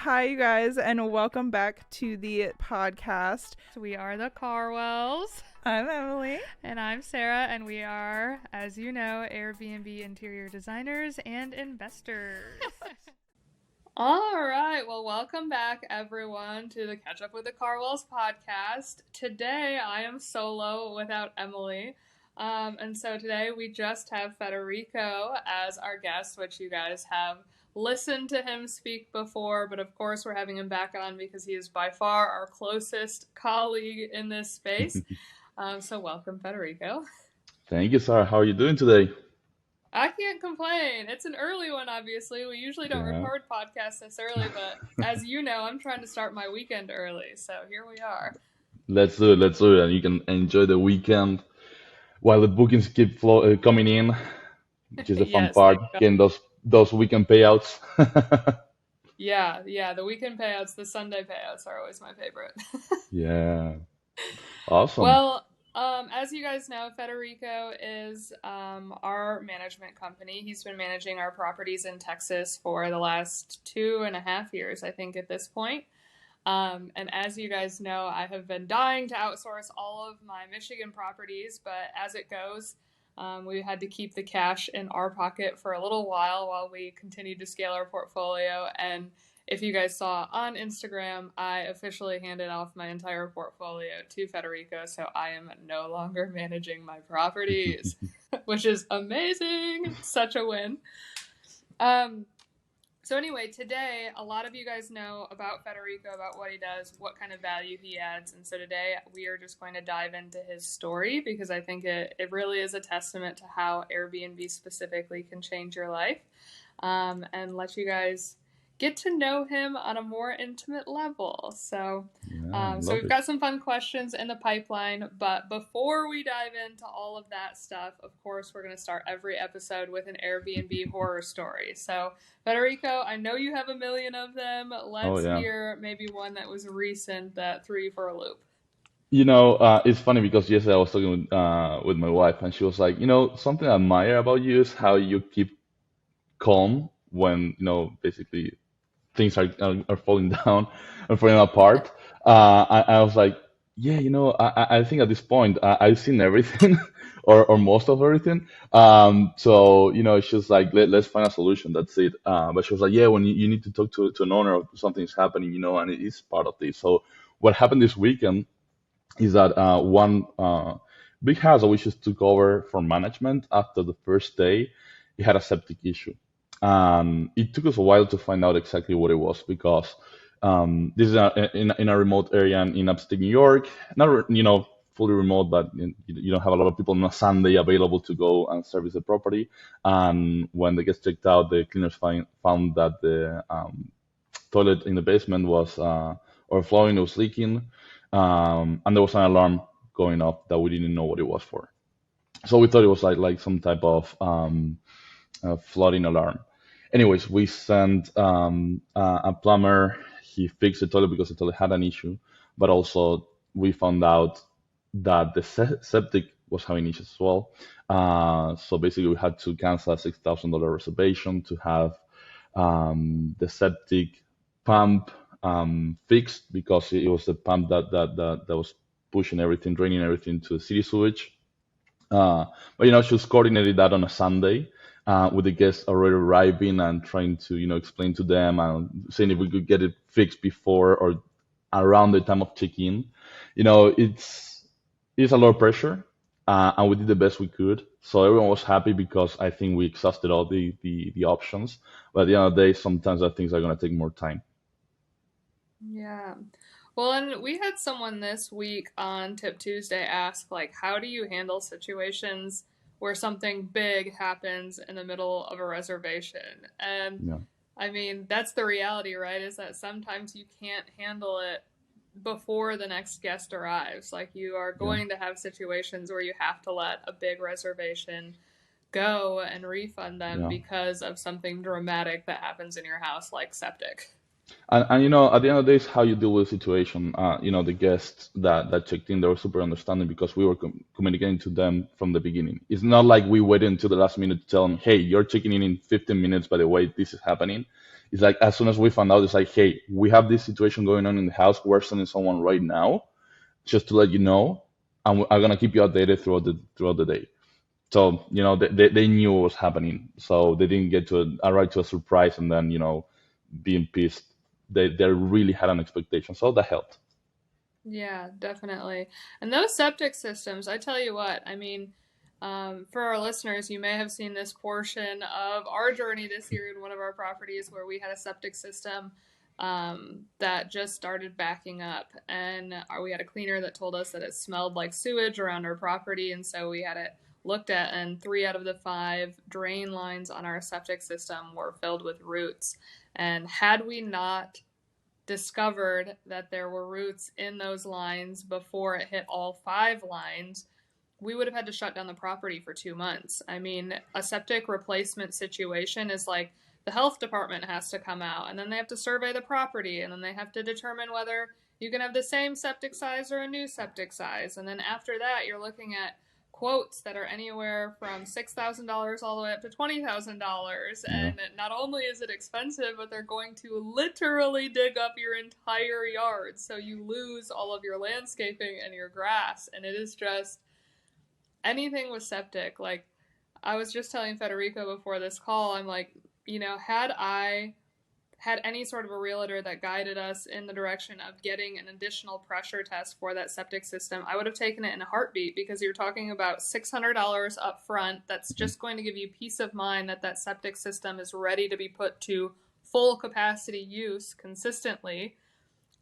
Hi, you guys, and welcome back to the podcast. We are the Carwells. I'm Emily. And I'm Sarah, and we are, as you know, Airbnb interior designers and investors. All right, well, welcome back, everyone, to the Catch Up with the Carwells podcast. Today, I am solo without Emily. And so today, we just have Federico as our guest, which you guys have listened to him speak before, but of course we're having him back on because he is by far our closest colleague in this space. So welcome, Federico. Thank you, Sarah. How are you doing today? I can't complain. It's an early one, obviously. We usually don't record podcasts this early, but as you know, I'm trying to start my weekend early, so here we are. Let's do it, and you can enjoy the weekend while the bookings keep coming in, which is the fun part, getting those weekend payouts. Yeah, the weekend payouts, the Sunday payouts are always my favorite. Yeah. Awesome. Well, as you guys know, Federico is our management company. He's been managing our properties in Texas for the last 2.5 years, I think, at this point. And as you guys know, I have been dying to outsource all of my Michigan properties, but as it goes, we had to keep the cash in our pocket for a little while we continued to scale our portfolio. And if you guys saw on Instagram, I officially handed off my entire portfolio to Federico, so I am no longer managing my properties, which is amazing. Such a win. So anyway, today, a lot of you guys know about Federico, about what he does, what kind of value he adds. And so today we are just going to dive into his story because I think it really is a testament to how Airbnb specifically can change your life, and let you guys get to know him on a more intimate level. So we've got some fun questions in the pipeline, but before we dive into all of that stuff, of course, we're going to start every episode with an Airbnb horror story. So Federico, I know you have a million of them. Let's hear maybe one that was recent that threw you for a loop. It's funny because yesterday I was talking with my wife, and she was like, something I admire about you is how you keep calm when, basically things are falling down and falling apart. I was like, yeah, I think at this point I've seen everything or most of everything. So it's just like, let's find a solution. That's it. But she was like, yeah, when you need to talk to an owner, something's happening, and it is part of this. So what happened this weekend is that one big house that we just took over for management after the first day, it had a septic issue. It took us a while to find out exactly what it was because this is in a remote area in upstate New York. Not fully remote, but you don't have a lot of people on a Sunday available to go and service the property. And when the guests checked out, the cleaners found that the toilet in the basement was overflowing, it was leaking, and there was an alarm going off that we didn't know what it was for. So we thought it was like some type of flooding alarm. Anyways, we sent a plumber. He fixed the toilet because the toilet had an issue, but also we found out that the septic was having issues as well. So basically, we had to cancel a $6,000 reservation to have the septic pump fixed because it was the pump that was pushing everything, draining everything to the city sewage. But she was coordinating that on a Sunday. With the guests already arriving and trying to, explain to them and saying if we could get it fixed before or around the time of check-in. It's a lot of pressure, and we did the best we could. So everyone was happy because I think we exhausted all the options. But at the end of the day, sometimes things are going to take more time. Yeah. Well, and we had someone this week on Tip Tuesday ask, how do you handle situations where something big happens in the middle of a reservation? And I mean, that's the reality, right? Is that sometimes you can't handle it before the next guest arrives. You are going to have situations where you have to let a big reservation go and refund them because of something dramatic that happens in your house, like septic. And at the end of the day, it's how you deal with the situation. The guests that checked in, they were super understanding because we were communicating to them from the beginning. It's not like we waited until the last minute to tell them, hey, you're checking in 15 minutes, by the way, this is happening. It's like as soon as we found out, it's like, hey, we have this situation going on in the house. We're sending someone right now just to let you know, and I'm gonna keep you updated throughout the day. So they knew what was happening, so they didn't get to arrive to a surprise and then being pissed. They really had an expectation, so that helped. Yeah, definitely. And those septic systems, I tell you what, I mean, for our listeners, you may have seen this portion of our journey this year in one of our properties where we had a septic system that just started backing up. And we had a cleaner that told us that it smelled like sewage around our property. And so we had it looked at, and 3 out of the 5 drain lines on our septic system were filled with roots. And had we not discovered that there were roots in those lines before it hit all 5 lines, we would have had to shut down the property for 2 months. I mean, a septic replacement situation is like the health department has to come out, and then they have to survey the property, and then they have to determine whether you can have the same septic size or a new septic size. And then after that, you're looking at quotes that are anywhere from $6,000 all the way up to $20,000. Yeah. And not only is it expensive, but they're going to literally dig up your entire yard. So you lose all of your landscaping and your grass. And it is just anything with septic. Like, I was just telling Federico before this call, I'm like, had I had any sort of a realtor that guided us in the direction of getting an additional pressure test for that septic system, I would have taken it in a heartbeat, because you're talking about $600 up front. That's just going to give you peace of mind that that septic system is ready to be put to full capacity use consistently,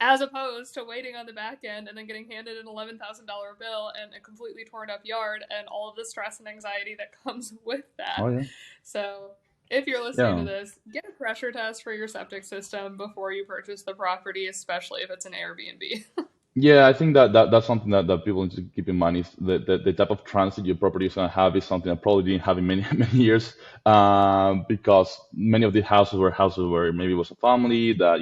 as opposed to waiting on the back end and then getting handed an $11,000 bill and a completely torn up yard and all of the stress and anxiety that comes with that. Oh yeah. So if you're listening to Yeah. this, get a pressure test for your septic system before you purchase the property, especially if it's an Airbnb. Yeah, I think that's something that people need to keep in mind is the type of transit your property is going to have is something that probably didn't have in many many years, because many of the houses where maybe it was a family that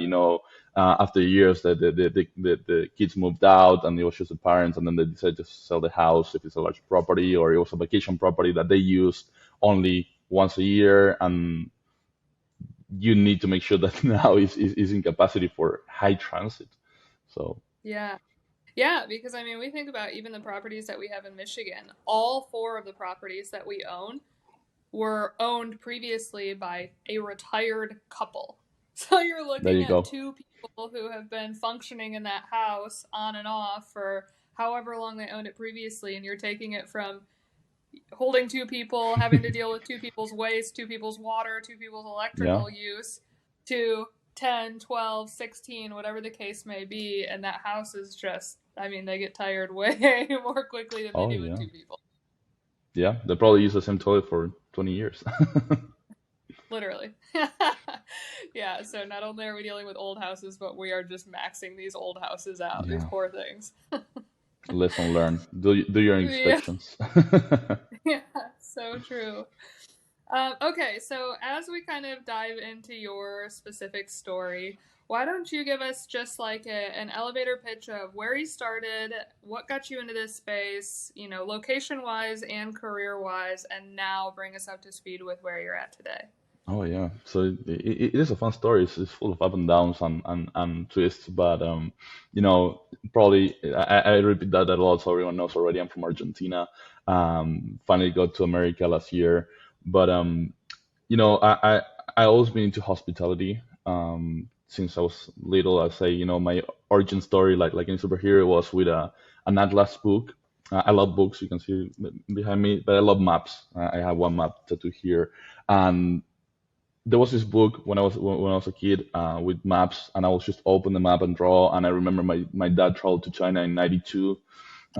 after years the kids moved out and it was just the parents, and then they decided to sell the house if it's a large property, or it was a vacation property that they used only once a year, and you need to make sure that now is in capacity for high transit. So Yeah. Yeah, because I mean, we think about even the properties that we have in Michigan. All 4 of the properties that we own were owned previously by a retired couple. So you're there looking you at go. 2 people who have been functioning in that house on and off for however long they owned it previously, and you're taking it from holding 2 people, having to deal with 2 people's waste, 2 people's water, 2 people's Yeah. electrical use, to 10, 12, 16, whatever the case may be. And that house is just, I mean, they get tired way more quickly than they Oh do with yeah. 2 people. Yeah. They probably use the same toilet for 20 years. Literally. Yeah, so not only are we dealing with old houses, but we are just maxing these old houses out, these Yeah. poor things. Lesson learned. Do your Yeah, inspections. yeah, so true. Okay, so as we kind of dive into your specific story, why don't you give us just like an elevator pitch of where you started, what got you into this space, location wise and career wise, and now bring us up to speed with where you're at today. Oh yeah. So it is a fun story. It's full of up and downs and twists, but probably I repeat that a lot, so everyone knows already. I'm from Argentina. Finally got to America last year, but I always been into hospitality since I was little. I say my origin story, like any superhero, was with an atlas book. I love books. You can see behind me, but I love maps. I have one map tattoo here, and there was this book when I was a kid with maps, and I was just open the map and draw. And I remember my dad traveled to China in '92,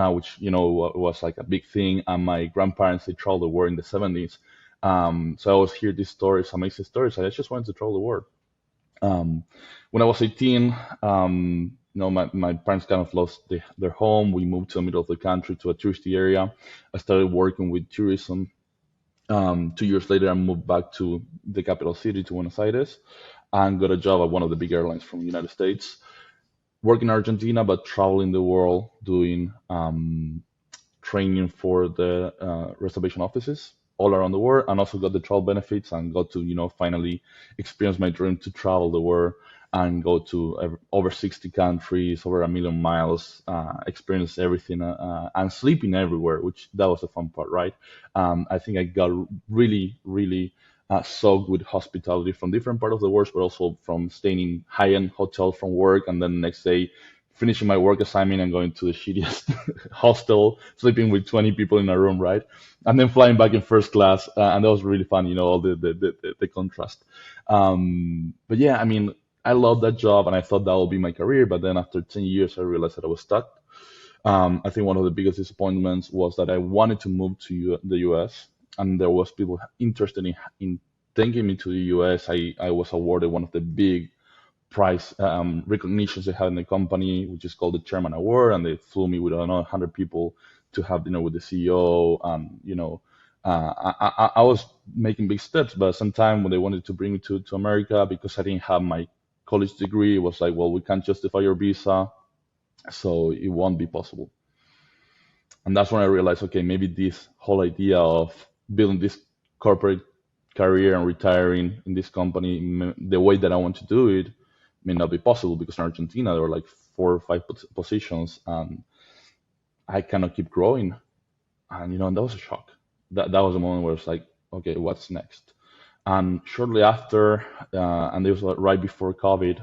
which was like a big thing, and my grandparents they traveled the world in the '70s. So I always hear these stories, amazing stories. I just wanted to travel the world. Um, when I was 18, my parents kind of lost their home. We moved to the middle of the country to a touristy area. I started working with tourism. 2 years later, I moved back to the capital city, to Buenos Aires, and got a job at one of the big airlines from the United States. Working in Argentina, but traveling the world doing training for the reservation offices. all around the world, and also got the travel benefits and got to, finally experience my dream to travel the world and go to over 60 countries, over 1 million miles, experience everything, and sleeping everywhere, which that was the fun part, right? I think I got really, really soaked with hospitality from different parts of the world, but also from staying in high-end hotels from work, and then the next day finishing my work assignment and going to the shittiest hostel, sleeping with 20 people in a room, right? And then flying back in first class, and that was really fun, all the contrast. But yeah, I mean, I love that job, and I thought that would be my career. But then after 10 years, I realized that I was stuck. I think one of the biggest disappointments was that I wanted to move to the US, and there was people interested in taking me to the US. I was awarded one of the big prize recognitions they had in the company, which is called the Chairman Award, and they flew me with another 100 people to have dinner with the CEO. I was making big steps, but sometime when they wanted to bring me to America, because I didn't have my college degree, it was like, well, we can't justify your visa, so it won't be possible. And that's when I realized, okay, maybe this whole idea of building this corporate career and retiring in this company, the way that I want to do it, may not be possible, because in Argentina there were like 4 or 5 positions, and I cannot keep growing. And that was a shock. That was a moment where it's like, okay, what's next? And shortly after, and it was right before COVID,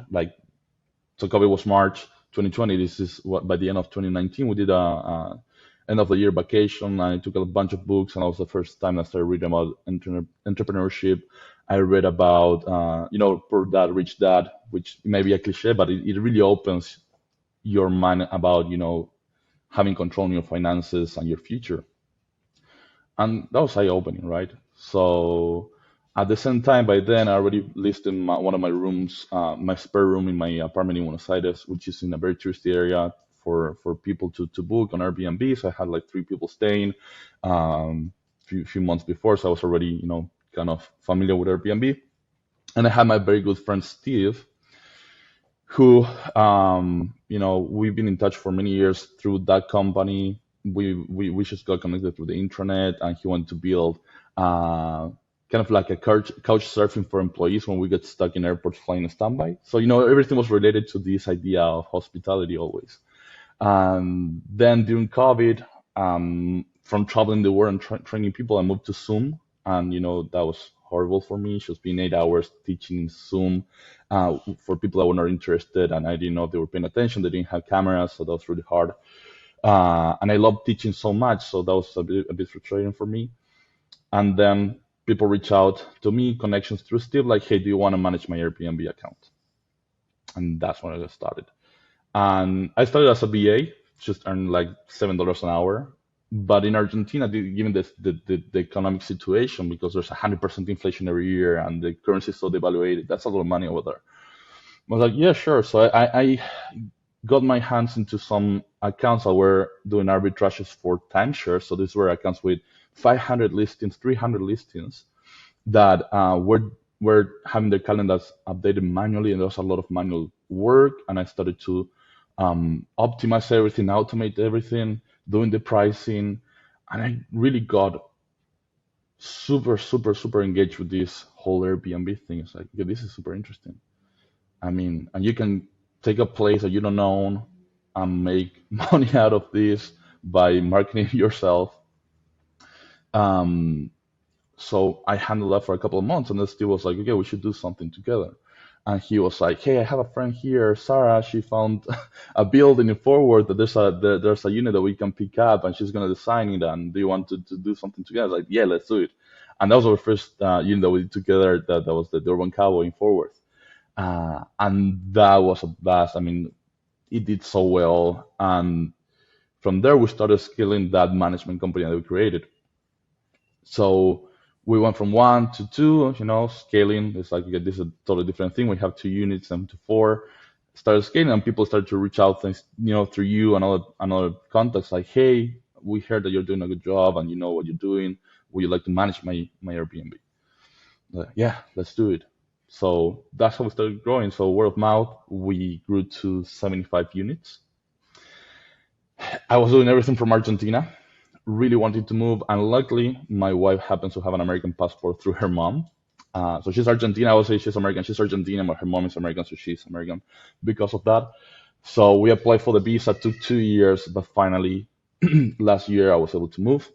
so COVID was March 2020. This is what, by the end of 2019, we did a end of the year vacation. I took a bunch of books, and that was the first time I started reading about entrepreneurship. I read about, Poor Dad, Rich Dad, which may be a cliche, but it really opens your mind about, having control on your finances and your future. And that was eye-opening, right? So at the same time, by then, I already listed one of my rooms, my spare room in my apartment in Buenos Aires, which is in a very touristy area for people to book on Airbnb. So I had like 3 people staying few months before, so I was already, kind of familiar with Airbnb. And I had my very good friend Steve, who, we've been in touch for many years through that company. We just got connected through the intranet, and he wanted to build kind of like a couch surfing for employees when we get stuck in airports flying standby. So, everything was related to this idea of hospitality always. Then during COVID, from traveling the world and training people, I moved to Zoom, and that was horrible for me. Just being 8 hours teaching in Zoom for people that were not interested, and I didn't know if they were paying attention. They didn't have cameras, so that was really hard. And I loved teaching so much, so that was a bit frustrating for me. And then people reach out to me, connections through Steve, like, hey, do you want to manage my Airbnb account? And that's when I got started. And I started as a BA, just earning like $7 an hour. But in Argentina, given the economic situation, because there's 100% inflation every year and the currency is so devaluated, that's a lot of money over there. I was like, yeah, sure. So I got my hands into some accounts that were doing arbitrages for timeshare. So these were accounts with 500 listings, 300 listings that were having their calendars updated manually, and there was a lot of manual work. And I started to optimize everything, automate everything, doing the pricing, and I really got super, super, super engaged with this whole Airbnb thing. It's like, yeah, this is super interesting. I mean, and you can take a place that you don't own and make money out of this by marketing yourself. So I handled that for a couple of months, and then Steve was like, okay, we should do something together. And he was like, hey, I have a friend here, Sarah. She found a building in Forward that there's a unit that we can pick up, and she's going to design it. And do you want to do something together? I was like, yeah, let's do it. And that was our first unit that we did together. That was the Urban Cowboy in Forward. And that was a blast. I mean, it did so well. And from there, we started scaling that management company that we created. So we went from 1 to 2, scaling. It's like, okay, this is a totally different thing. We have 2 units and to 4. Started scaling, and people started to reach out, things, through you and other contacts, like, hey, we heard that you're doing a good job and you know what you're doing. Would you like to manage my Airbnb? Like, yeah, let's do it. So that's how we started growing. So word of mouth, we grew to 75 units. I was doing everything from Argentina, really wanted to move, and luckily, my wife happens to have an American passport through her mom. So she's Argentina. I would say she's American. She's Argentinian, but her mom is American, so she's American because of that. So we applied for the visa. Took 2 years, but finally, last year I was able to move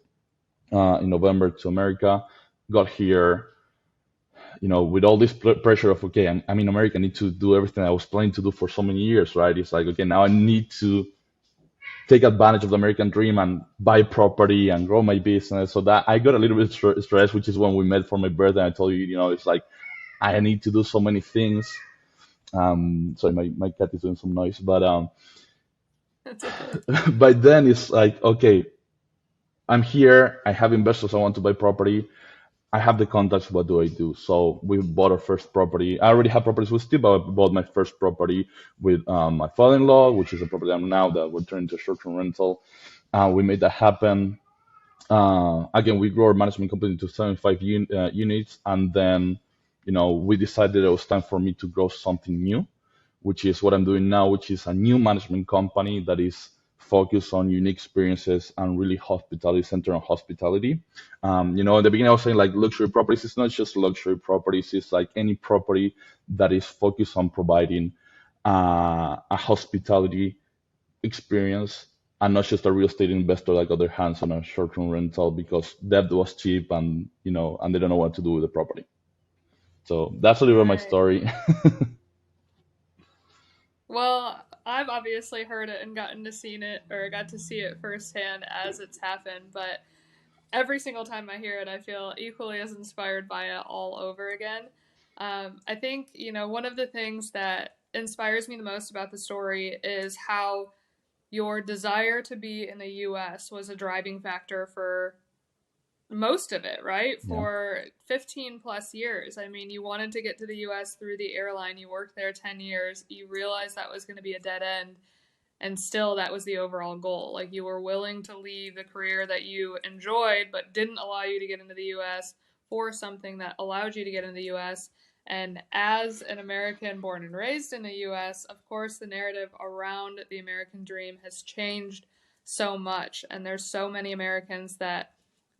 in November to America. Got here, with all this pressure of, okay, I'm in America. I need to do everything I was planning to do for so many years, right? It's like, okay, now I need to take advantage of the American dream and buy property and grow my business. So that I got a little bit stressed, which is when we met for my birthday. I told you, it's like I need to do so many things. Sorry, my cat is doing some noise, but That's okay. by then it's like, okay, I'm here. I have investors. I want to buy property. I have the contacts. What do I do? So we bought our first property. I already have properties with Steve, but I bought my first property with my father-in-law, which is a property I'm now that we're turning into a short-term rental. We made that happen. Again, we grew our management company to 75 units, and then, we decided it was time for me to grow something new, which is what I'm doing now, which is a new management company that is focused on unique experiences and really hospitality, centered on hospitality. At the beginning, I was saying like luxury properties. It's not just luxury properties. It's like any property that is focused on providing a hospitality experience and not just a real estate investor that got their hands on a short-term rental because debt was cheap and they don't know what to do with the property. So that's a little bit of my Right. story. Well, I've obviously heard it and got to see it firsthand as it's happened, but every single time I hear it, I feel equally as inspired by it all over again. I think, one of the things that inspires me the most about the story is how your desire to be in the US was a driving factor for most of it, right? Yeah. For 15 plus years. I mean, you wanted to get to the US through the airline, you worked there 10 years, you realized that was going to be a dead end, and still that was the overall goal. Like, you were willing to leave the career that you enjoyed but didn't allow you to get into the US for something that allowed you to get into the US. And as an American born and raised in the US, of course, the narrative around the American dream has changed so much. And there's so many Americans that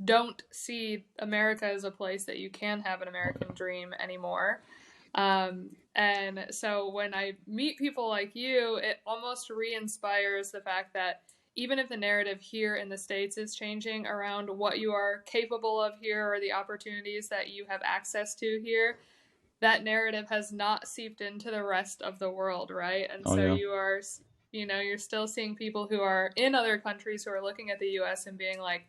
don't see America as a place that you can have an American dream anymore. And so when I meet people like you, it almost re-inspires the fact that even if the narrative here in the States is changing around what you are capable of here or the opportunities that you have access to here, that narrative has not seeped into the rest of the world, right? And Oh so yeah. you're still seeing people who are in other countries who are looking at the US and being like,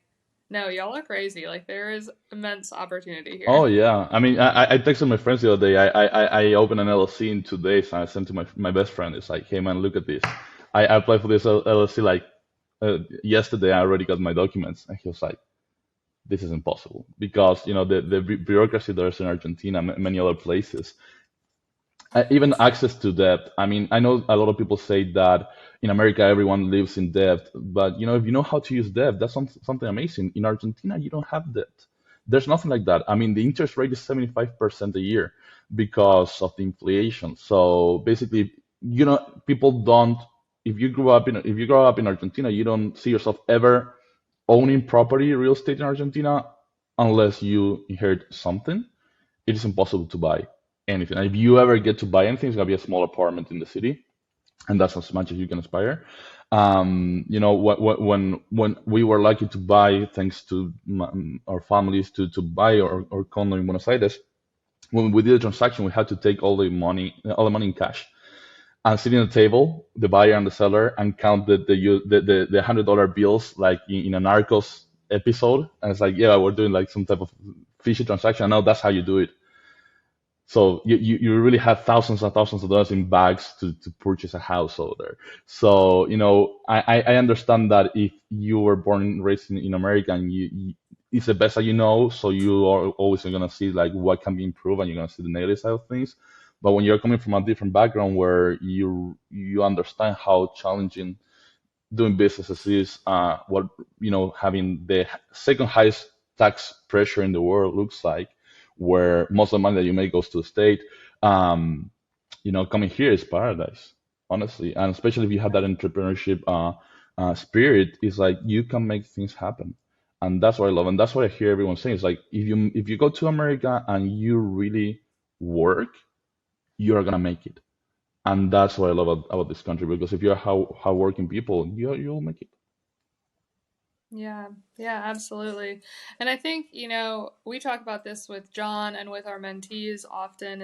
no, y'all are crazy. Like, there is immense opportunity Oh here. yeah. I mean, I texted my friends the other day. I opened an LLC in 2 days, and I sent to my best friend. It's like, hey man, look at this. I applied for this LLC like yesterday. I already got my documents, and he was like, this is impossible because the bureaucracy there's in Argentina, many other places. Even access to debt. I mean, I know a lot of people say that in America everyone lives in debt, but if you know how to use debt, that's something amazing. In Argentina, you don't have debt. There's nothing like that. I mean, the interest rate is 75% a year because of the inflation. So basically, people don't. If you grow up in Argentina, you don't see yourself ever owning property, real estate in Argentina, unless you inherit something. It is impossible to buy anything. If you ever get to buy anything, it's gonna be a small apartment in the city, and that's as much as you can aspire. When we were lucky to buy, thanks to our families, to buy our condo in Buenos Aires, when we did the transaction, we had to take all the money in cash, and sit in the table, the buyer and the seller, and count the $100 bills like in a Narcos episode. And it's like, yeah, we're doing like some type of fishy transaction. I know that's how you do it. So you really have thousands and thousands of dollars in bags to purchase a house over there. So I understand that if you were born and raised in America and it's the best that you know, so you are always gonna see like what can be improved and you're gonna see the negative side of things. But when you're coming from a different background where you understand how challenging doing businesses is, what having the second highest tax pressure in the world looks like, where most of the money that you make goes to the state. Um, Coming here is paradise, honestly, and especially if you have that entrepreneurship spirit, is like you can make things happen. And that's what I love, and that's what I hear everyone saying. It's like if you go to America and you really work, you're gonna make it. And that's what I love about this country, because if you're hardworking people, you'll make it. Yeah, yeah, absolutely. And I think, we talk about this with John and with our mentees often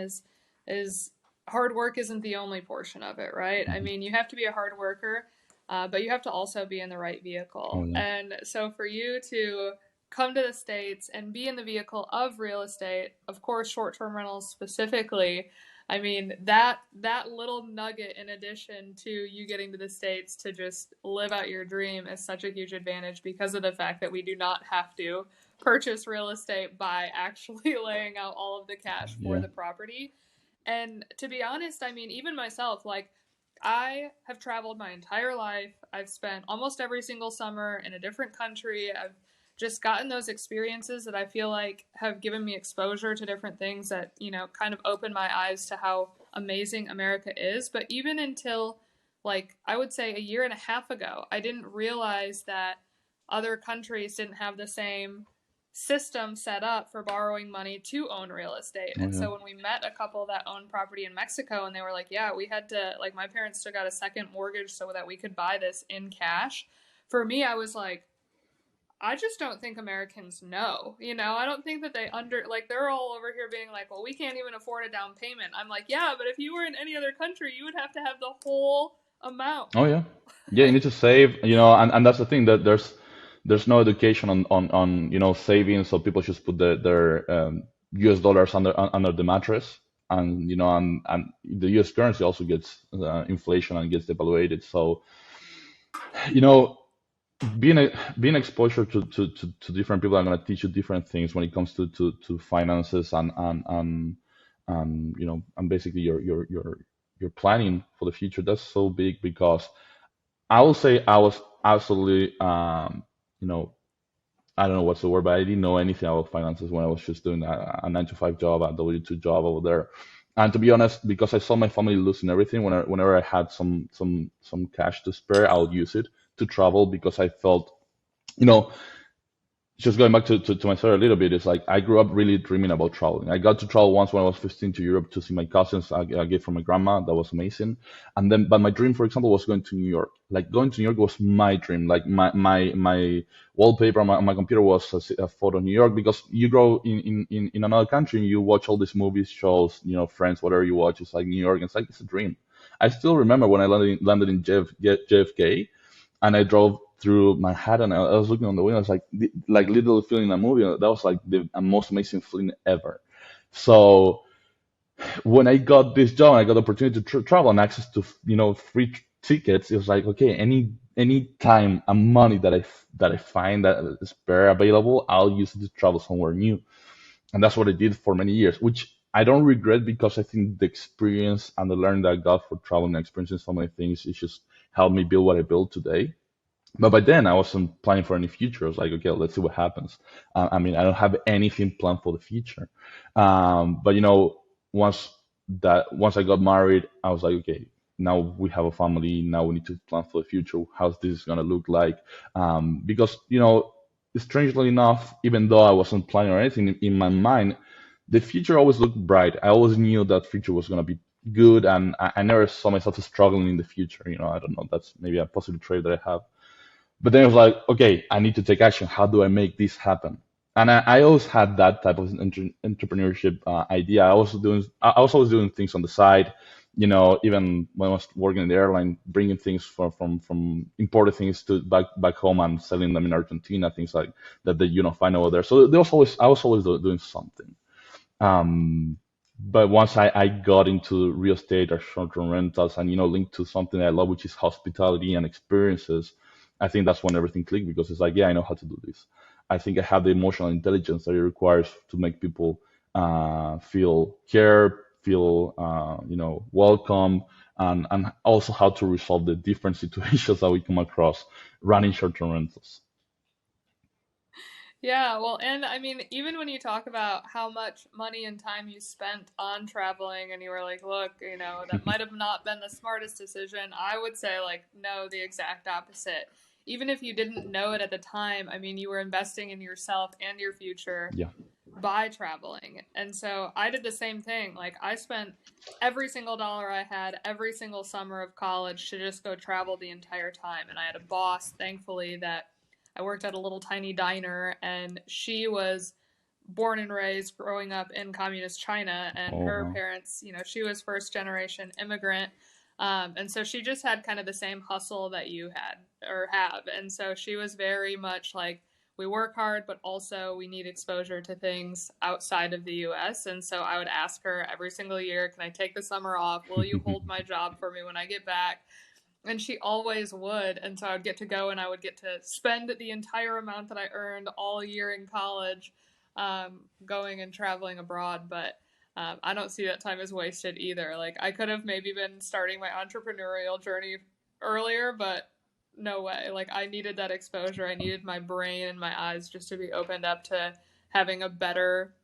is hard work isn't the only portion of it, right? I Hmm. mean, you have to be a hard worker, but you have to also be in the right Oh vehicle. yeah, And so for you to come to the States and be in the vehicle of real estate, of course, short-term rentals specifically, I mean, that little nugget in addition to you getting to the States to just live out your dream is such a huge advantage because of the fact that we do not have to purchase real estate by actually laying out all of the cash for yeah, the property. And to be honest, I mean, even myself, like I have traveled my entire life. I've spent almost every single summer in a different country. I've just gotten those experiences that I feel like have given me exposure to different things that, kind of opened my eyes to how amazing America is. But even until like I would say a year and a half ago, I didn't realize that other countries didn't have the same system set up for borrowing money to own real estate. oh And yeah. so when we met a couple that owned property in Mexico and they were like, yeah, we had to, like, my parents took out a second mortgage so that we could buy this in cash. For me, I was like, I just don't think Americans know. I don't think that like, they're all over here being like, well, we can't even afford a down payment. I'm like, yeah, but if you were in any other country, you would have to have the whole amount. Oh yeah, yeah. You need to save, and that's the thing, that there's no education on saving. So people just put their US dollars under the mattress, and and the US currency also gets inflation and gets devaluated. So you know being exposure to different people are going to teach you different things when it comes to finances, and basically your planning for the future. That's so big, because I will say I was absolutely, you know, I don't know what's the word, but I didn't know anything about finances when I was just doing a 9 to 5 job, a W-2 job over there. And to be honest, because I saw my family losing everything, whenever I had some cash to spare, I would use it to travel, because I felt, you know, just going back to my story a little bit, it's like I grew up really dreaming about traveling. I got to travel once when I was 15 to Europe to see my cousins. I get from my grandma. That was amazing. And then, but my dream, for example, was going to New York. Like, going to New York was my dream. Like, my wallpaper on my computer was a photo of New York, because you grow in another country and you watch all these movies, shows, Friends, whatever you watch. It's like New York. It's like, it's a dream. I still remember when I landed in JFK, and I drove through Manhattan. I was looking on the window. It's like literally feeling a movie. That was like the most amazing feeling ever. So when I got this job, I got the opportunity to travel and access to free tickets. It was like, okay, any time and money that I find that is spare available, I'll use it to travel somewhere new. And that's what I did for many years, which I don't regret, because I think the experience and the learning that I got for traveling and experiencing so many things, it just helped me build what I built today. But by then, I wasn't planning for any future. I was like, okay, let's see what happens. I mean, I don't have anything planned for the future. But once I got married, I was like, okay, now we have a family. Now we need to plan for the future. How's this gonna look like? Because strangely enough, even though I wasn't planning or anything in my mind, the future always looked bright. I always knew that future was gonna be good, and I never saw myself struggling in the future. I don't know. That's maybe a positive trait that I have. But then it was like, okay, I need to take action. How do I make this happen? And I always had that type of entrepreneurship idea. I was always doing things on the side. Even when I was working in the airline, bringing things from imported things to back home and selling them in Argentina, things like that find over there. So I was always doing something. Um, but once I got into real estate or short-term rentals, and linked to something I love, which is hospitality and experiences, I think that's when everything clicked, because it's like, yeah, I know how to do this. I think I have the emotional intelligence that it requires to make people feel cared, feel welcome, and also how to resolve the different situations that we come across running short-term rentals. Yeah, well, and I mean, even when you talk about how much money and time you spent on traveling, and you were like, look, that might have not been the smartest decision, I would say, like, no, the exact opposite. even if you didn't know it at the time, I mean, you were investing in yourself and your future Yeah. by traveling. And so I did the same thing. Like, I spent every single dollar I had every single summer of college to just go travel the entire time. And I had a boss, thankfully, that I worked at a little tiny diner, and she was born and raised growing up in communist China, and Oh, her wow. parents, she was first generation immigrant. And so she just had kind of the same hustle that you had or have. And so she was very much like, we work hard, but also we need exposure to things outside of the US. And so I would ask her every single year, can I take the summer off? Will you hold my job for me when I get back? And she always would. And so I would get to go and I would get to spend the entire amount that I earned all year in college going and traveling abroad. But I don't see that time as wasted either. Like, I could have maybe been starting my entrepreneurial journey earlier, but no way. Like, I needed that exposure. I needed my brain and my eyes just to be opened up to having a better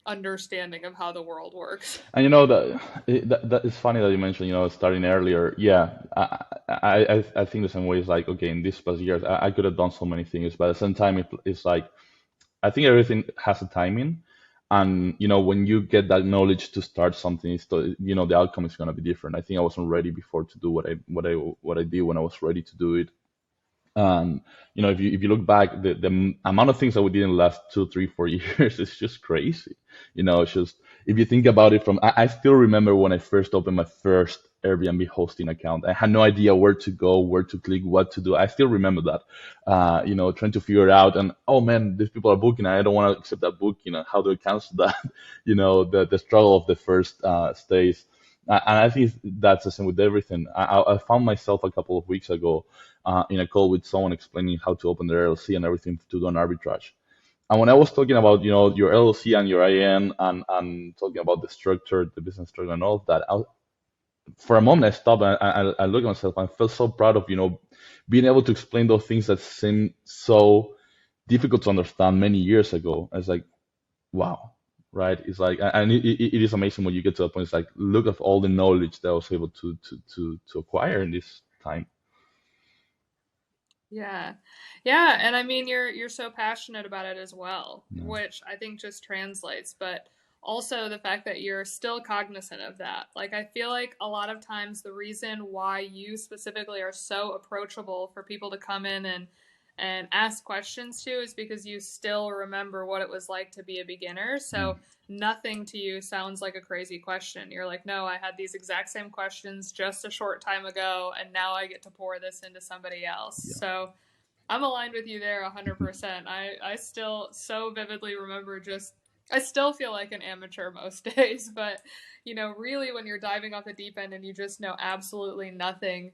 understanding of how the world works. And that it's funny that you mentioned, starting earlier. Yeah, I think the same way. Is like, okay, in these past years, I could have done so many things, but at the same time, it's like I think everything has a timing, and when you get that knowledge to start something, the outcome is gonna be different. I think I wasn't ready before to do what I did when I was ready to do it. And if you look back, the amount of things that we did in the last 2, 3, 4 years is just crazy. It's just, if you think about it, I still remember when I first opened my first Airbnb hosting account. I had no idea where to go, where to click, what to do. I still remember that. Trying to figure it out, and oh man, these people are booking. I don't want to accept that book. How do I cancel that? The struggle of the first stays. And I think that's the same with everything. I found myself a couple of weeks ago in a call with someone explaining how to open their LLC and everything to do an arbitrage. And when I was talking about, your LLC and your IN, and talking about the structure, the business structure and all of that, for a moment I stopped and I looked at myself and felt so proud of, being able to explain those things that seemed so difficult to understand many years ago. I was like, wow, right? It's like, and it is amazing when you get to a point. It's like, look at all the knowledge that I was able to acquire in this time. Yeah. Yeah, and I mean, you're so passionate about it as well, Yeah. which I think just translates, but also the fact that you're still cognizant of that. Like, I feel like a lot of times the reason why you specifically are so approachable for people to come in and ask questions to is because you still remember what it was like to be a beginner. Mm. So nothing to you sounds like a crazy question. You're like, no, I had these exact same questions just a short time ago, and now I get to pour this into somebody else. Yeah. So I'm aligned with you there 100%. I still so vividly remember I still feel like an amateur most days, but really when you're diving off the deep end and you just know absolutely nothing,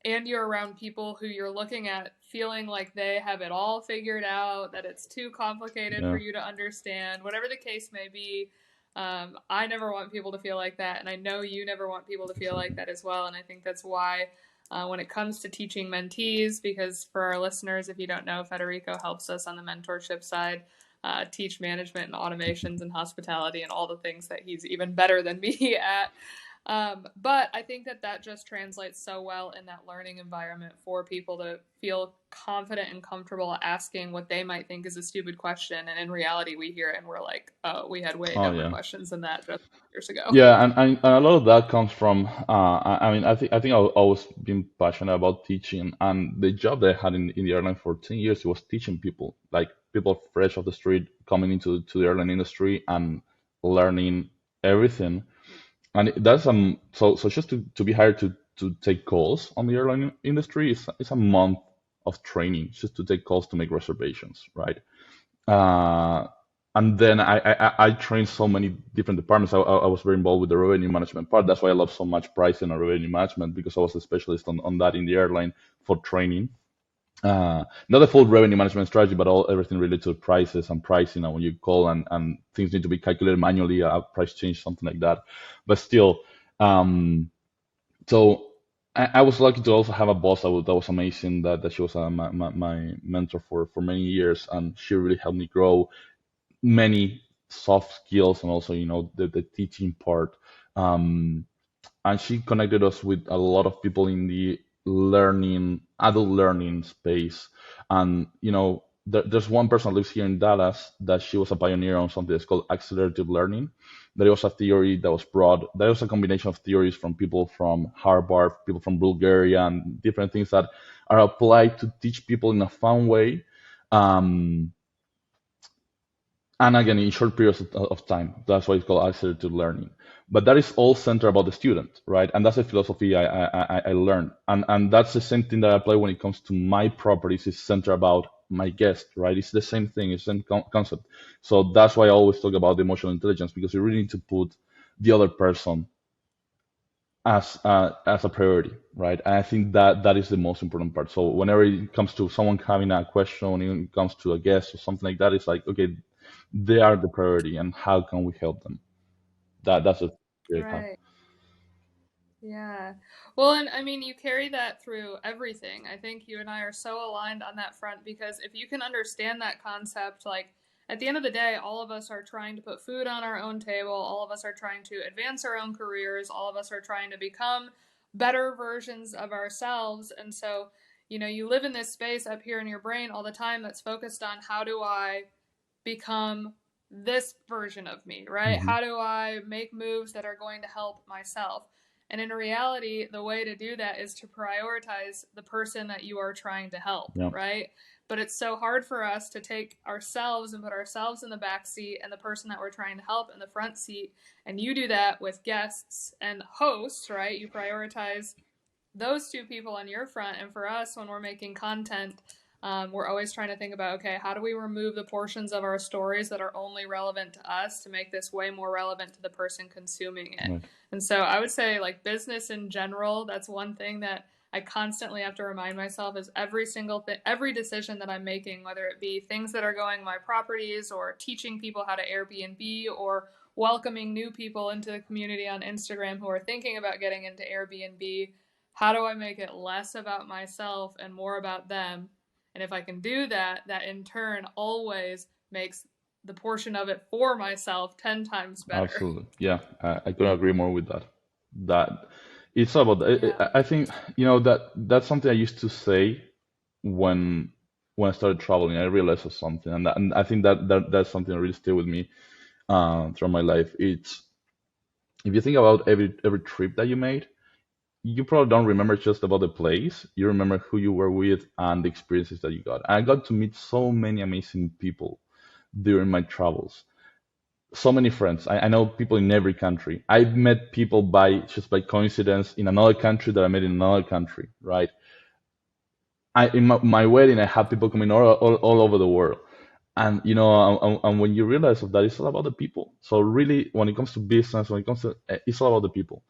and you're around people who you're looking at feeling like they have it all figured out, that it's too complicated for Yeah. you to understand, whatever the case may be. I never want people to feel like that, and I know you never want people to feel like Exactly. that as well. And I think that's why, when it comes to teaching mentees, because for our listeners, if you don't know, Federico helps us on the mentorship side. Teach management and automations and hospitality and all the things that he's even better than me at. But I think that just translates so well in that learning environment for people to feel confident and comfortable asking what they might think is a stupid question. And in reality, we hear it and we're like, oh, we had way Oh dumber yeah. questions than that just years ago. Yeah, and a lot of that comes from, I mean, I think I've always been passionate about teaching, and the job that I had in the airline for 10 years, it was teaching people, like people fresh off the street coming into the airline industry and learning everything. And that's so just to be hired to take calls on the airline industry is a month of training just to take calls to make reservations, right? Uh, and then I trained so many different departments. I was very involved with the revenue management part. That's why I love so much pricing and revenue management, because I was a specialist on that in the airline for training. Not a full revenue management strategy, but everything related to prices and pricing. And when you call and things need to be calculated manually, a price change, something like that. But still, so I was lucky to also have a boss that was amazing. That she was my mentor for many years, and she really helped me grow many soft skills, and also the teaching part. Um, and she connected us with a lot of people in the adult learning space. And there's one person that lives here in Dallas that she was a pioneer on something that's called accelerative learning. That was a theory that was brought. That was a combination of theories from people from Harvard, people from Bulgaria, and different things that are applied to teach people in a fun way. Um, and again, in short periods of time. That's why it's called accelerated learning. But that is all centered about the student, right? And that's a philosophy I learned. And that's the same thing that I apply when it comes to my properties. Is centered about my guest, right? It's the same thing, it's the same concept. So that's why I always talk about emotional intelligence, because you really need to put the other person as a priority, right? And I think that that is the most important part. So whenever it comes to someone having a question, when it comes to a guest or something like that, it's like, okay, they are the priority, and how can we help them? That's a big have. Right. Yeah. Well, and I mean, you carry that through everything. I think you and I are so aligned on that front because if you can understand that concept, like at the end of the day, all of us are trying to put food on our own table. All of us are trying to advance our own careers. All of us are trying to become better versions of ourselves. And so, you live in this space up here in your brain all the time that's focused on how do I become this version of me, right? Hmm. How do I make moves that are going to help myself? And in reality, the way to do that is to prioritize the person that you are trying to help, Yeah, right? But it's so hard for us to take ourselves and put ourselves in the back seat and the person that we're trying to help in the front seat. And you do that with guests and hosts, right? You prioritize those two people on your front. And for us, when we're making content, we're always trying to think about, okay, how do we remove the portions of our stories that are only relevant to us to make this way more relevant to the person consuming it? right. And so I would say, like, business in general, that's one thing that I constantly have to remind myself is every single thing, every decision that I'm making, whether it be things that are going my properties or teaching people how to Airbnb or welcoming new people into the community on Instagram who are thinking about getting into Airbnb, how do I make it less about myself and more about them? And if I can do that, that in turn always makes the portion of it for myself 10 times better. Absolutely. Yeah, I couldn't agree more with that. That it's all about. Yeah. I think that that's something I used to say when I started traveling. I realized of something, and I think that's something that really stayed with me throughout my life. It's if you think about every trip that you made, you probably don't remember just about the place. You remember who you were with and the experiences that you got. And I got to meet so many amazing people during my travels. So many friends. I know people in every country. I've met people by coincidence in another country that I met in another country, right? In my wedding, I had people coming all over the world. And and when you realize of that, it's all about the people. So really, when it comes to business, when it comes to it's all about the people,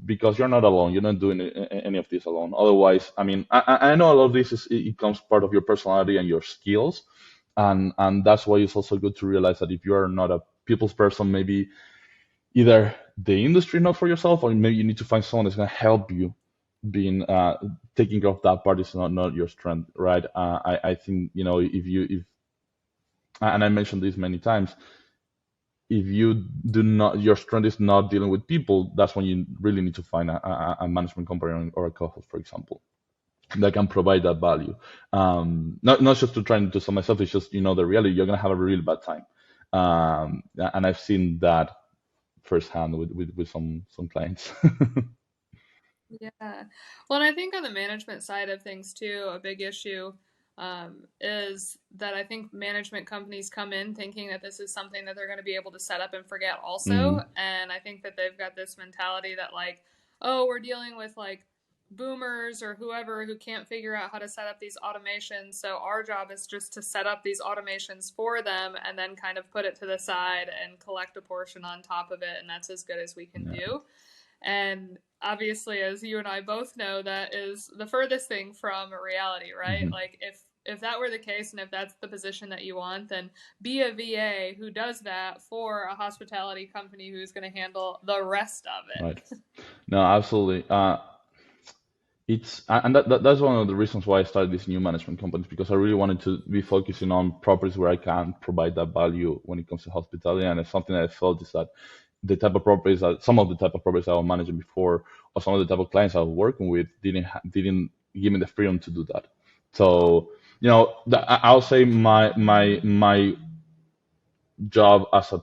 because you're not alone. You're not doing any of this alone. Otherwise, I mean, I know a lot of this it comes part of your personality and your skills, and that's why it's also good to realize that if you are not a people's person, maybe either the industry not for yourself, or maybe you need to find someone that's going to help you being taking care of that part is not your strength, right? I think if and I mentioned this many times, if you do not, your strength is not dealing with people, that's when you really need to find a management company or a co-host, for example, that can provide that value. Not just to try and do so myself, it's just the reality. You're gonna have a really bad time, and I've seen that firsthand with some clients. Yeah. Well, and I think on the management side of things too, a big issue is that I think management companies come in thinking that this is something that they're going to be able to set up and forget also. Hmm. And I think that they've got this mentality that like, oh, we're dealing with like boomers or whoever who can't figure out how to set up these automations. So our job is just to set up these automations for them and then kind of put it to the side and collect a portion on top of it. And that's as good as we can Yeah. do. And obviously, as you and I both know, that is the furthest thing from reality, right? Hmm. Like if that were the case and if that's the position that you want, then be a VA who does that for a hospitality company who's going to handle the rest of Right. it. No, absolutely. That's one of the reasons why I started these new management companies, because I really wanted to be focusing on properties where I can provide that value when it comes to hospitality. And it's something that I felt is that some of the type of properties I was managing before, or some of the type of clients I was working with, didn't give me the freedom to do that. So I'll say my job as a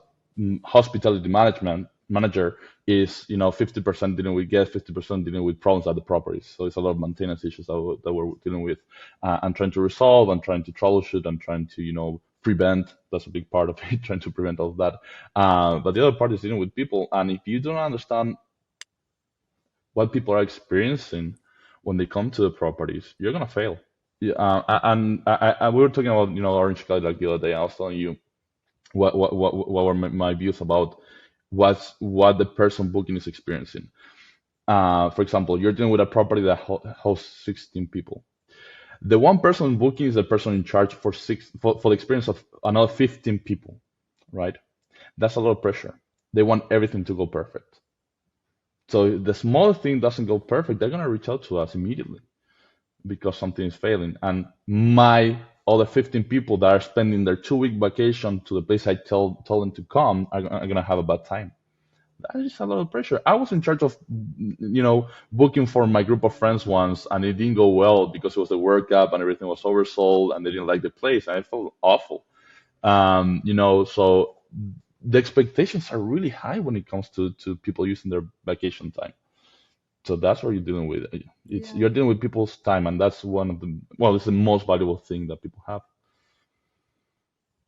hospitality management manager is 50% dealing with guests, 50% dealing with problems at the properties. So it's a lot of maintenance issues that we're dealing with, and trying to resolve and trying to troubleshoot and trying to prevent. That's a big part of it, trying to prevent all of that. But the other part is dealing with people, and if you don't understand what people are experiencing when they come to the properties, you're gonna fail. Yeah, and we were talking about Orange County like the other day. I was telling you what were my views about what the person booking is experiencing. For example, you're dealing with a property that hosts 16 people. The one person booking is the person in charge for the experience of another 15 people, right? That's a lot of pressure. They want everything to go perfect. So if the smallest thing doesn't go perfect, they're gonna reach out to us immediately because something is failing. And my other 15 people that are spending their 2-week vacation to the place I tell them to come are gonna have a bad time. That is a lot of pressure. I was in charge of, booking for my group of friends once, and it didn't go well because it was the World Cup and everything was oversold, and they didn't like the place, and I felt awful. So the expectations are really high when it comes to people using their vacation time. So that's what you're dealing with. It's Yeah. You're dealing with people's time, and that's one of the well, it's the most valuable thing that people have.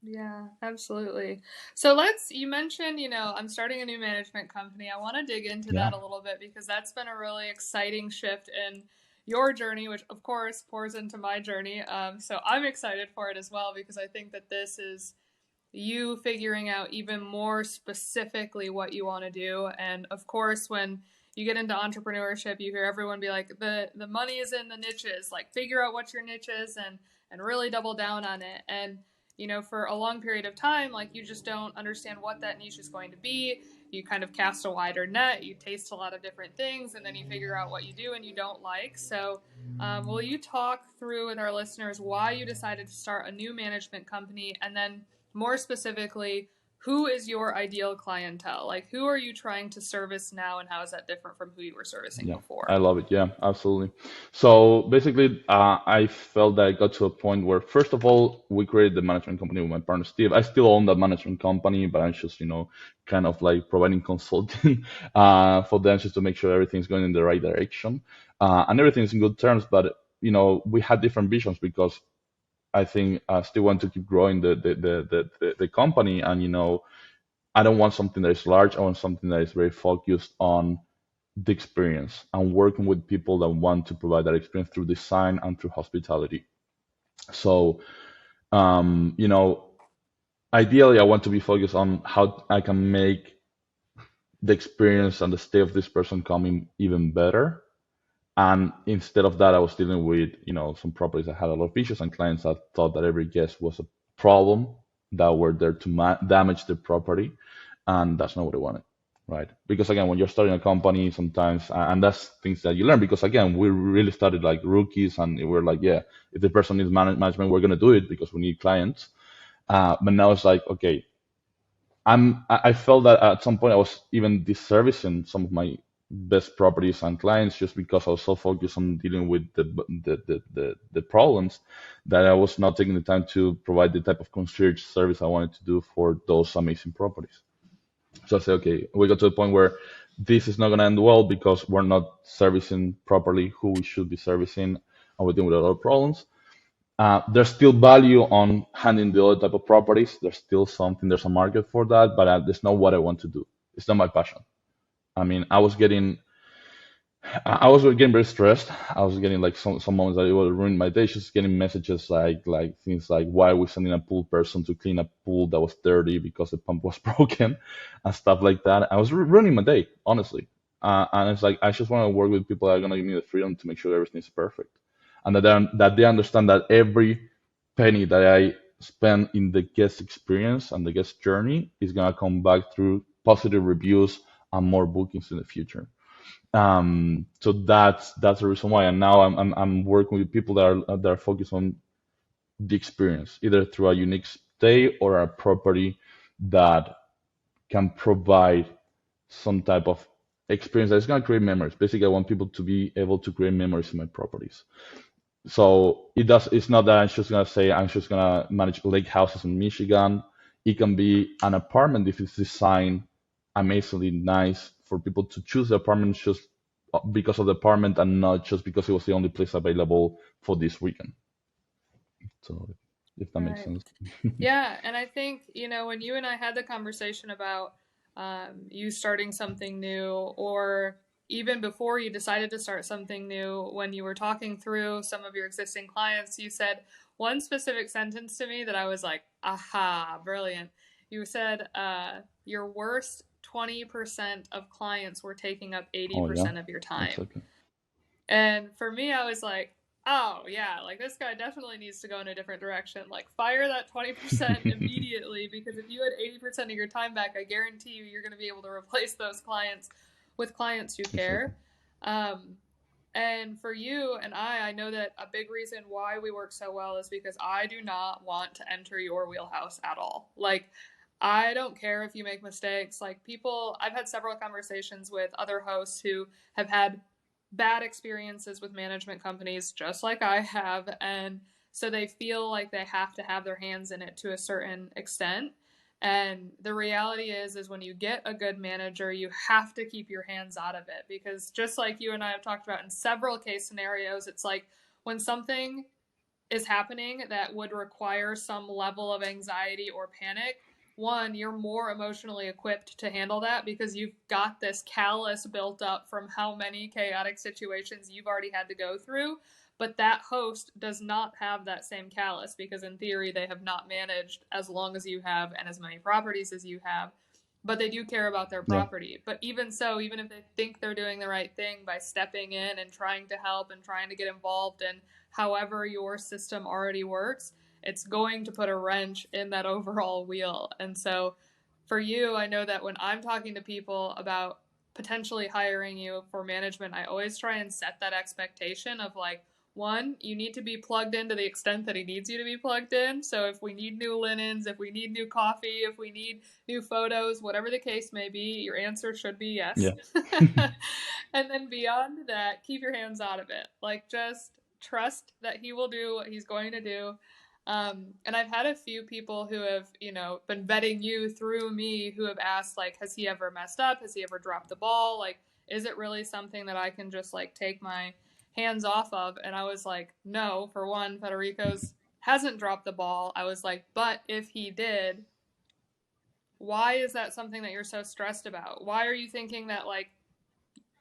Yeah, absolutely. So you mentioned, I'm starting a new management company. I want to dig into Yeah, that a little bit because that's been a really exciting shift in your journey, which of course pours into my journey. So I'm excited for it as well because I think that this is you figuring out even more specifically what you want to do. And of course, when you get into entrepreneurship, you hear everyone be like, the money is in the niches, like figure out what your niche is and really double down on it. And for a long period of time, like you just don't understand what that niche is going to be. You kind of cast a wider net, you taste a lot of different things, and then you figure out what you do and you don't like. So, will you talk through with our listeners why you decided to start a new management company, and then more specifically, who is your ideal clientele? Like, who are you trying to service now, and how is that different from who you were servicing yeah, I before? love it. Yeah, absolutely. So basically, I felt that I got to a point where, first of all, we created the management company with my partner Steve. I still own that management company, but I'm just, kind of like providing consulting for them just to make sure everything's going in the right direction, and everything's in good terms. But we had different visions because I think I still want to keep growing the company, and I don't want something that is large. I want something that is very focused on the experience and working with people that want to provide that experience through design and through hospitality. So, um, you know, ideally, I want to be focused on how I can make the experience and the stay of this person coming even better. And instead of that, I was dealing with, some properties that had a lot of issues and clients that thought that every guest was a problem that were there to damage the property, and that's not what I wanted, right? Because again, when you're starting a company, sometimes, and that's things that you learn. Because again, we really started like rookies, and we're like, yeah, if the person needs management, we're gonna do it because we need clients. But now it's like, okay, I felt that at some point I was even disservicing some of my best properties and clients just because I was so focused on dealing with the problems that I was not taking the time to provide the type of concierge service I wanted to do for those amazing properties. So I said, okay, we got to the point where this is not going to end well because we're not servicing properly who we should be servicing, and we're dealing with a lot of problems. There's still value on handling the other type of properties. There's still something, there's a market for that, but that's not what I want to do. It's not my passion. I mean, I was getting very stressed. I was getting like some moments that it would ruin my day. Just getting messages like things like, why are we sending a pool person to clean a pool that was dirty because the pump was broken, and stuff like that. I was ruining my day, honestly. And it's like I just want to work with people that are gonna give me the freedom to make sure everything is perfect, and that they understand that every penny that I spend in the guest experience and the guest journey is gonna come back through positive reviews and more bookings in the future. So that's the reason why. And now I'm working with people that are focused on the experience, either through a unique stay or a property that can provide some type of experience that is going to create memories. Basically, I want people to be able to create memories in my properties. So it's not that I'm just gonna say I'm just gonna manage lake houses in Michigan. It can be an apartment if it's designed amazingly nice for people to choose the apartment just because of the apartment and not just because it was the only place available for this weekend. So if that makes Right. sense. Yeah, and I think, when you and I had the conversation about you starting something new, or even before you decided to start something new, when you were talking through some of your existing clients, you said one specific sentence to me that I was like, aha, brilliant. You said your worst 20% of clients were taking up Oh yeah, 80% of your time. exactly. And for me, I was like, oh, yeah, like this guy definitely needs to go in a different direction. Like, fire that 20% immediately, because if you had 80% of your time back, I guarantee you're going to be able to replace those clients with clients who Exactly. care. Um, and for you and I know that a big reason why we work so well is because I do not want to enter your wheelhouse at all. Like, I don't care if you make mistakes. Like, I've had several conversations with other hosts who have had bad experiences with management companies, just like I have. And so they feel like they have to have their hands in it to a certain extent. And the reality is when you get a good manager, you have to keep your hands out of it, because just like you and I have talked about in several case scenarios, it's like when something is happening that would require some level of anxiety or panic, one, you're more emotionally equipped to handle that because you've got this callus built up from how many chaotic situations you've already had to go through. But that host does not have that same callus, because in theory they have not managed as long as you have and as many properties as you have. But they do care about their Yeah. property. But even so, even if they think they're doing the right thing by stepping in and trying to help and trying to get involved in however your system already works, it's going to put a wrench in that overall wheel. And so for you, I know that when I'm talking to people about potentially hiring you for management, I always try and set that expectation of like, one, you need to be plugged in to the extent that he needs you to be plugged in. So if we need new linens, if we need new coffee, if we need new photos, whatever the case may be, your answer should be yes. Yeah. And then beyond that, keep your hands out of it. Like, just trust that he will do what he's going to do. And I've had a few people who have, been vetting you through me, who have asked, like, has he ever messed up? Has he ever dropped the ball? Like, is it really something that I can just like take my hands off of? And I was like, no, for one, Federico's hasn't dropped the ball. I was like, but if he did, why is that something that you're so stressed about? Why are you thinking that like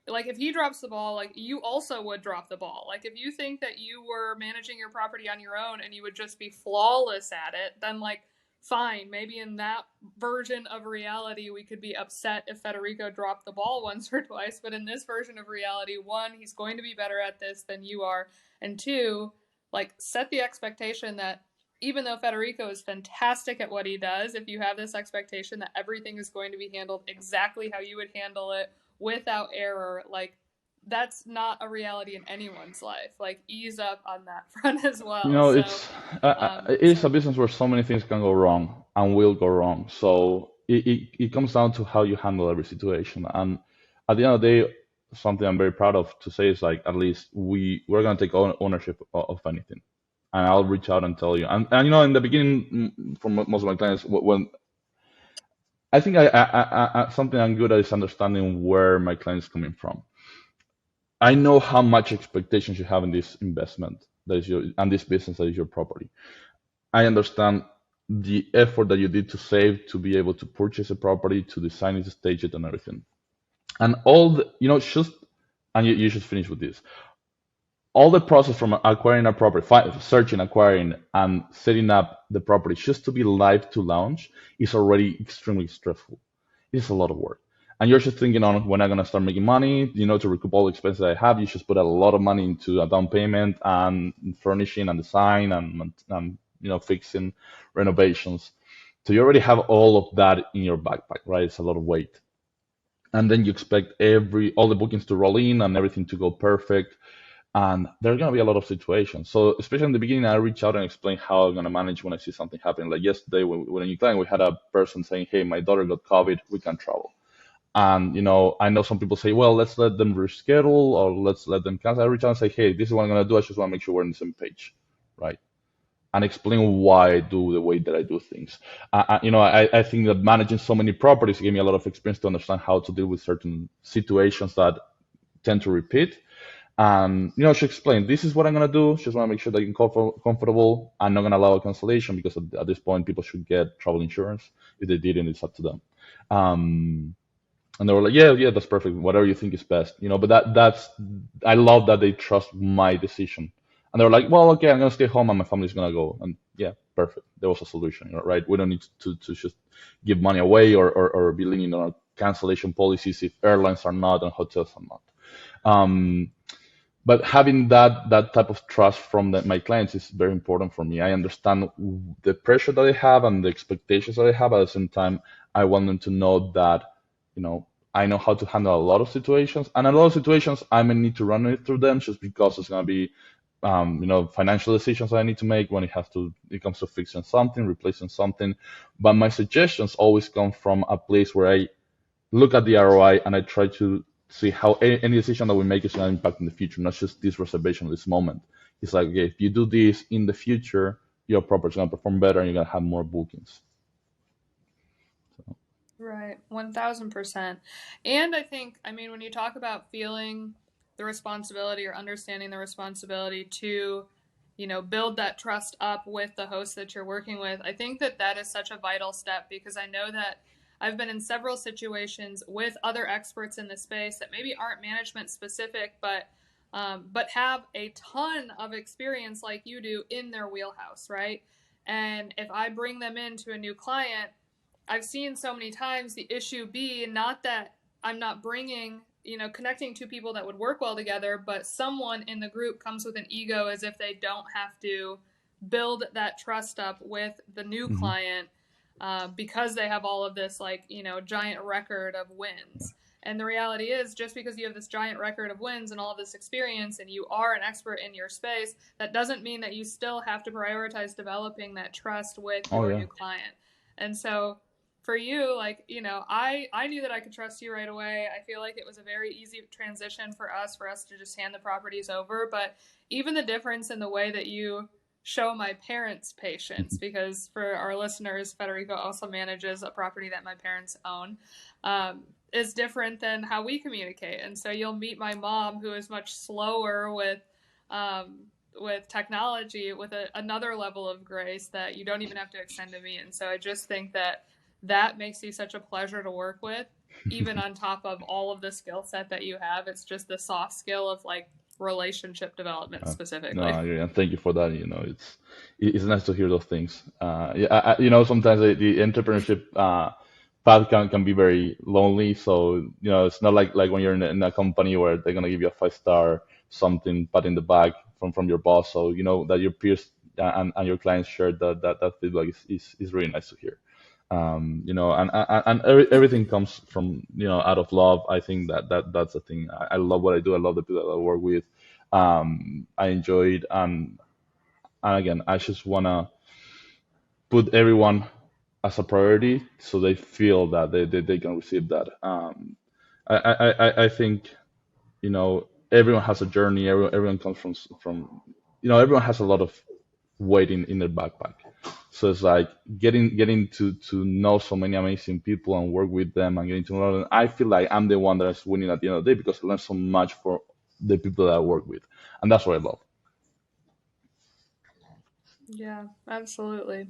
if he drops the ball, like you also would drop the ball? Like, if you think that you were managing your property on your own and you would just be flawless at it, then like fine, maybe in that version of reality we could be upset if Federico dropped the ball once or twice. But in this version of reality, one, he's going to be better at this than you are, and two, like, set the expectation that even though Federico is fantastic at what he does, if you have this expectation that everything is going to be handled exactly how you would handle it without error, like, that's not a reality in anyone's life. Like, ease up on that front as well. So It is a business where so many things can go wrong and will go wrong. So it comes down to how you handle every situation. And at the end of the day, something I'm very proud of to say is like, at least we're gonna take ownership of anything, and I'll reach out and tell you. And in the beginning, for most of my clients, when I think something I'm good at is understanding where my clients coming from. I know how much expectations you have in this investment that is your and this business that is your property. I understand the effort that you did to save to be able to purchase a property, to design it, to stage it, and everything. And all the, just, and you should finish with this. All the process from acquiring a property, searching, acquiring, and setting up the property just to be live to launch is already extremely stressful. It's a lot of work. And you're just thinking on when I'm gonna start making money, to recoup all the expenses I have. You just put a lot of money into a down payment and furnishing and design and fixing renovations. So you already have all of that in your backpack, right? It's a lot of weight. And then you expect all the bookings to roll in and everything to go perfect. And there are gonna be a lot of situations. So especially in the beginning, I reach out and explain how I'm gonna manage when I see something happening. Like yesterday, when a new client, we had a person saying, "Hey, my daughter got COVID. We can't travel." And I know some people say, well, let's let them reschedule or let's let them cancel. Every time I say, hey, this is what I'm gonna do. I just want to make sure we're on the same page, right? And explain why I do the way that I do things. I think that managing so many properties gave me a lot of experience to understand how to deal with certain situations that tend to repeat. And she explained, this is what I'm gonna do. Just want to make sure that you're comfortable. I'm not gonna allow a cancellation because at this point people should get travel insurance. If they didn't, it's up to them. Um, and they were like, yeah, that's perfect. Whatever you think is best, But that's I love that they trust my decision. And they were like, well, okay, I'm gonna stay home and my family's gonna go. And yeah, perfect. There was a solution, right? We don't need to just give money away or be leaning on cancellation policies if airlines are not and hotels are not. Um, but having that type of trust from my clients is very important for me. I understand the pressure that they have and the expectations that they have. At the same time, I want them to know that I know how to handle a lot of situations, and a lot of situations I may need to run it through them just because it's going to be financial decisions that I need to make when it comes to fixing something, replacing something. But my suggestions always come from a place where I look at the ROI and I try to see how any decision that we make is going to impact in the future, not just this reservation, this moment. It's like, okay, if you do this in the future, your property is going to perform better and you're going to have more bookings. Right, 1000%. And I think, when you talk about feeling the responsibility or understanding the responsibility to, build that trust up with the host that you're working with, I think that is such a vital step, because I know that I've been in several situations with other experts in the space that maybe aren't management specific, but have a ton of experience like you do in their wheelhouse, right? And if I bring them into a new client, I've seen so many times the issue be not that I'm not bringing, connecting two people that would work well together, but someone in the group comes with an ego as if they don't have to build that trust up with the new Mm-hmm. client because they have all of this, giant record of wins. And the reality is, just because you have this giant record of wins and all of this experience and you are an expert in your space, that doesn't mean that you still have to prioritize developing that trust with your new client. And so for you, I knew that I could trust you right away. I feel like it was a very easy transition for us to just hand the properties over. But even the difference in the way that you show my parents patience, because for our listeners, Federico also manages a property that my parents own, is different than how we communicate. And so you'll meet my mom, who is much slower with technology, with another level of grace that you don't even have to extend to me. And so I just think that makes you such a pleasure to work with, even on top of all of the skill set that you have. It's just the soft skill of relationship development specifically. No, thank you for that. It's nice to hear those things. Sometimes the entrepreneurship path can be very lonely. So it's not like when you're in a company where they're gonna give you a 5-star something, pat in the back from your boss. So that your peers and your clients share that feedback is really nice to hear. And everything comes from out of love. I think that's the thing. I love what I do. I love the people that I work with. I enjoy it, and again, I just wanna put everyone as a priority so they feel that they can receive that. I think everyone has a journey. Everyone comes from everyone has a lot of weight in their backpack. So it's like getting to know so many amazing people and work with them and getting to know them. I feel like I'm the one that is winning at the end of the day because I learn so much for the people that I work with, and that's what I love. Yeah, absolutely.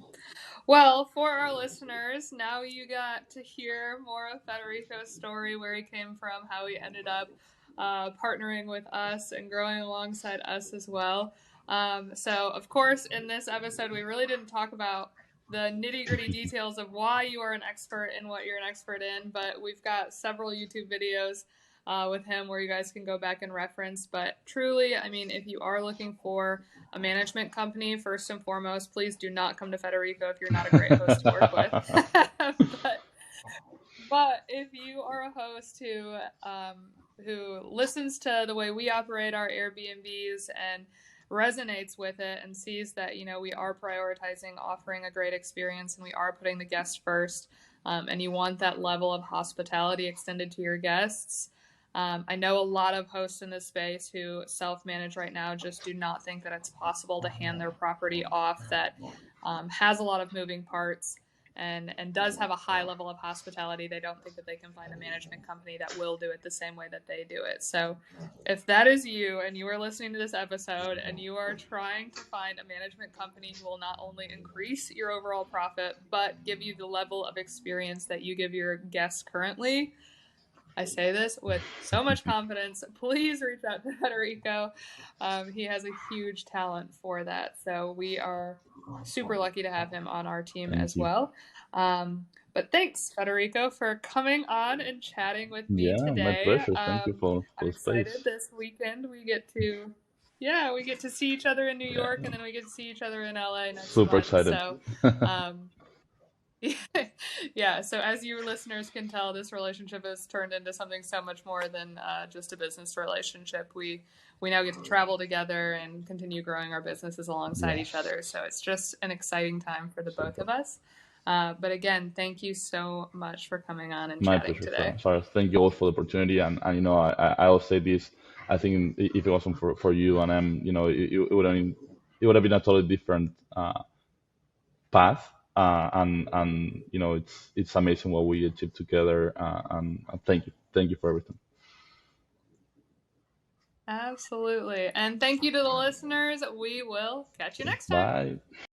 Well, for our listeners, now you got to hear more of Federico's story, where he came from, how he ended up partnering with us and growing alongside us as well. So, of course, in this episode, we really didn't talk about the nitty-gritty details of why you are an expert in what you're an expert in, but we've got several YouTube videos with him where you guys can go back and reference. But truly, if you are looking for a management company, first and foremost, please do not come to Federico if you're not a great host to work with. but if you are a host who listens to the way we operate our Airbnbs and resonates with it and sees that we are prioritizing offering a great experience and we are putting the guest first, and you want that level of hospitality extended to your guests. I know a lot of hosts in this space who self-manage right now just do not think that it's possible to hand their property off that has a lot of moving parts and does have a high level of hospitality. They don't think that they can find a management company that will do it the same way that they do it. So if that is you and you are listening to this episode and you are trying to find a management company who will not only increase your overall profit, but give you the level of experience that you give your guests currently, I say this with so much confidence. Please reach out to Federico. He has a huge talent for that. So we are super lucky to have him on our team Thank as you. well. But thanks, Federico, for coming on and chatting with me Yeah, my today. pleasure. Thank you I'm for the excited space. this weekend we get to see each other in New Yeah, York, and then we get to see each other in LA next super month. excited. So um, yeah, so as you listeners can tell, this relationship has turned into something so much more than just a business relationship. We now get to travel together and continue growing our businesses alongside each Yes, other. So it's just an exciting time for the both super. of us. But again, thank you so much for coming on and My chatting pleasure, today. Sarah. Thank you all for the opportunity. And I'll say this. I think if it wasn't for you and it would have been a totally different path. And it's amazing what we achieved together. And thank you for everything. Absolutely. And thank you to the listeners. We will catch you next time. Bye.